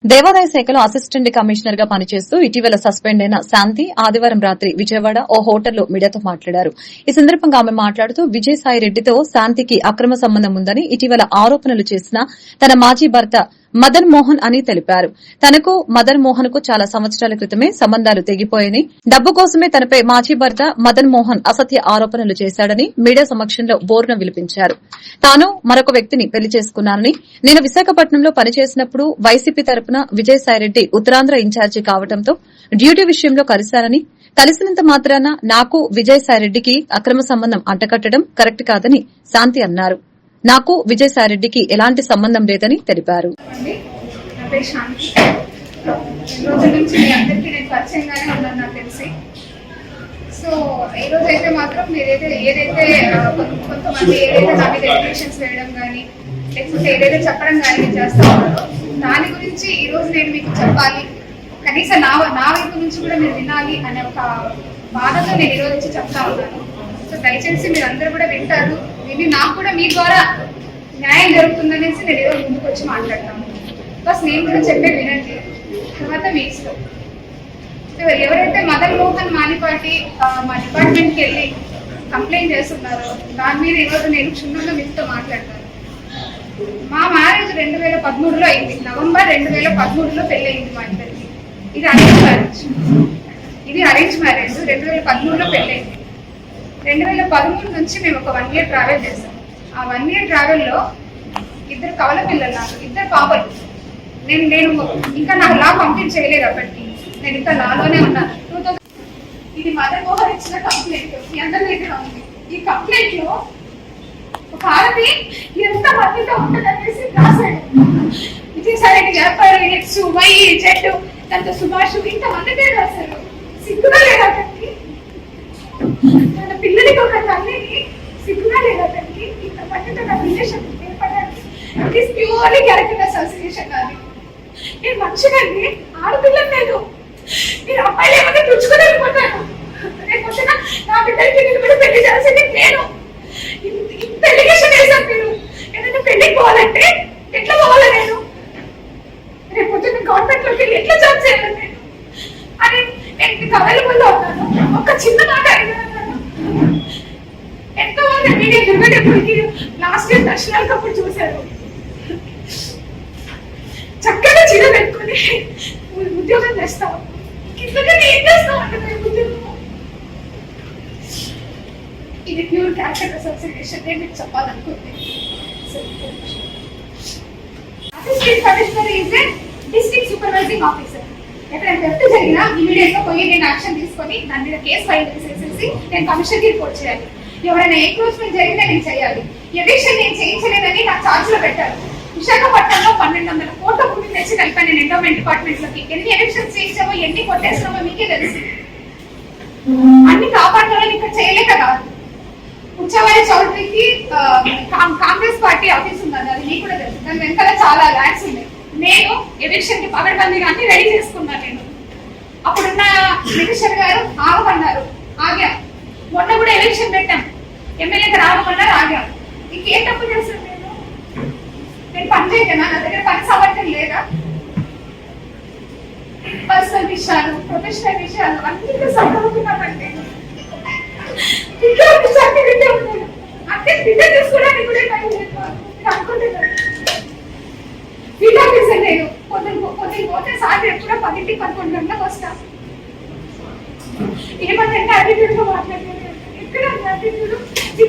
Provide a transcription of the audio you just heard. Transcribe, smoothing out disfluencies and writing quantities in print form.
దేవాదాయ శాఖలో assistant commissioner గా పనిచేస్తూ ఇటీవల సస్పెండ్ అయిన శాంతి ఆదివారం రాత్రి విజయవాడ ఓ హోటల్లో మీడియాతో మాట్లాడారు. ఈ సందర్భంగా ఆమె మాట్లాడుతూ విజయసాయి రెడ్డితో శాంతికి అక్రమ సంబంధం ఉందని ఇటీవల ఆరోపణలు చేసిన తన మాజీ భర్త మదన్ మోహన్ అని తెలిపారు. తనకు మదన్ మోహన్ కు చాలా సంవత్సరాల క్రితమే సంబంధాలు తెగిపోయాయని, డబ్బు కోసమే తనపై మాజీ భర్త మదన్ మోహన్ అసత్య ఆరోపణలు చేశాడని మీడియా సమక్షంలో బోరున విలిపించారు. తాను మరొక వ్యక్తిని పెళ్లి చేసుకున్నానని, నేను విశాఖపట్నంలో పనిచేసినప్పుడు వైసీపీ తరపున విజయసాయిరెడ్డి ఉత్తరాంధ్ర ఇన్ఛార్జి కావడంతో డ్యూటీ విషయంలో కలిశారని, కలిసినంత మాత్రాన నాకు విజయసాయిరెడ్డికి అక్రమ సంబంధం అంటకట్టడం కరెక్ట్ కాదని శాంతి అన్నారు. నాకు విజయసాయిరెడ్డికి ఎలాంటి సంబంధం లేదని తెలిపారు. సో ఈ రోజు అయితే మాత్రం మీరైతే ఏదైతే కొంతమంది ఏదైతే నా మీద ఎలిగేషన్స్ వేయడం కానీ లేకపోతే ఏదైతే చెప్పడం కానీ చేస్తా ఉన్నారో దాని గురించి ఈ రోజు నేను మీకు చెప్పాలి, కనీసం నా వైపు నుంచి కూడా మీరు వినాలి అనే ఒక బాధతో నేను ఈరోజు వచ్చి చెప్తా ఉన్నాను. సో దయచేసి మీరు అందరూ కూడా వింటారు, విని నాకు కూడా మీ ద్వారా న్యాయం జరుగుతుందనేసి నేను ఈరోజు ముందుకు వచ్చి మాట్లాడతాను. బస్ నేను కూడా చెప్పే వినండి, తర్వాత మీ ఇష్టం. ఎవరైతే మదన్ మోహన్ మానిపాటి మా డిపార్ట్మెంట్కి వెళ్ళి కంప్లైంట్ చేస్తున్నారో దాని మీద ఈరోజు నేను క్షుణ్ణంగా మీతో మాట్లాడతాను. మా మ్యారేజ్ 2013లో అయింది. నవంబర్ 2013లో పెళ్ళయింది మా ఇద్దరికి. ఇది అరేంజ్ మ్యారేజ్. 2013లో పెళ్ళయింది. 2013 నుంచి మేము ఒక 1 year ట్రావెల్ చేసాం. ఆ 1 year ట్రావెల్లో ఇద్దరు కవల పిల్లలు, నాకు ఇద్దరు పాపలు. నేను ఇంకా నాకు లా కంప్లీట్ చేయలేదు అప్పటికి, నేను ఇంకా లాలోనే ఉన్నాను. 2000 ఇది మదన్ మోహన్ ఇచ్చిన కంప్లైంట్ మీ అందరి దగ్గర ఉంది. ఈ కంప్లైంట్ లో ఒక ఆడది ఎంత మందితో ఉంటుందనేసి రాశాడు. విజయసాయిరెడ్డి చెప్పారు ఎక్స్ వై జెడ్ దాంతో సుభాష్ ఇంతమందితో రాశారు. సిగ్గుగా లేదా అతనికి? తన పిల్లలకి ఒక తల్లిని సిగ్గుగా లేదా అతనికి? ఇంతమందితో నా రిలేషన్ ఏర్పడాలి. It is purely character association. అది నేను మంచిదండి, ఆడపిల్లని లేదు. మీరు అబ్బాయిలు ఏమైనా తుడుచుకుని వెళ్ళిపోతాను. రేపు నా బిడ్డలకి నిలబడి పెళ్లి చేయాల్సింది నేను. ఇంత ఎలిగేషన్ వేసాను. మీరు ఏదైనా పెళ్లికి పోవాలంటే ఎట్లా పోవాలి? నేను రేపు పొద్దున్న గవర్నమెంట్ లోకి వెళ్ళి ఎట్లా జాబ్ చేయాలి నేను అని నేను అవైలబుల్ లో ఉన్నాను. ఒక చిన్న మాట అడిగాను. ఎంతో మంది మీడియా దుర్గటెప్పటికి లాస్ట్ ఇయర్ దర్శనాలకు అప్పుడు చూశారు. చక్కగా చీర పెట్టుకుని ఉద్యోగం చేస్తాం. ఇంతకన్నా ఏం చేస్తాం అంటే ఉద్యోగం. ఇది ప్యూర్ క్యారెక్టర్ అసోసియేషన్. నేను మీకు చెప్పాలనుకుంది. Assistant commissioner is a district supervising officer. ఎక్కడైనా థెఫ్ట్ జరిగినా ఇమీడియట్ గా పోయి నేను యాక్షన్ తీసుకొని దాని మీద కేసు ఫైల్ చేసేసి నేను కమిషనర్ కి రిపోర్ట్ చేయాలి. ఎవరైనా ఎంక్రోచ్మెంట్ జరిగినా నేను చేయాలి. ఎవిక్షన్ నేను చేయించలేదని నాకు ఛార్జ్ లో పెట్టారు. విశాఖపట్నంలో 1200 కోట్ల భూమి తెచ్చి కలిపాను నేను ఎండోమెంట్ డిపార్ట్మెంట్ లోకి. ఎన్ని ఎవిక్షన్స్ చేయించామో ఎన్ని కొట్టేసినామో మీకే తెలుసు. అన్ని కాపాడాలని ఇక్కడ చేయలేక కాదు. ఉచ్చవారి చౌదరికి కాంగ్రెస్ పార్టీ ఆఫీస్ ఉంది, అది మీకు కూడా తెలుసు. దాని వెనకాల చాలా ల్యాండ్స్ ఉన్నాయి. నేను ఎవిక్షన్ కి పగడబందీగా అన్ని రెడీ చేసుకున్నాను. నేను అప్పుడున్న మినిస్టర్ గారు ఆగమన్నారు, ఆగాం. మొన్న కూడా ఎవిక్షన్ పెట్టాం, ఎమ్మెల్యేకి రావమన్నారు, ఆగాం. ఇంకేం తప్పు చేస్తాను నేను పని చేయగలనా? నా దగ్గర పని సామర్థ్యం లేదా? పర్సనల్ విషయాలు, ప్రొఫెషనల్ విషయాలు అన్నింటిలో సఫలవుతున్నామండి. అంటే బిడ్డ తీసుకోవడానికి కూడా టైం లేదు అనుకుంటున్నాను. నేను పొద్దున పోతే సాయంత్రం ఎప్పుడో 10-11 గంటలకు వస్తా. ఏమంటే అడిగినట్టుగా మాట్లాడుతున్నాను.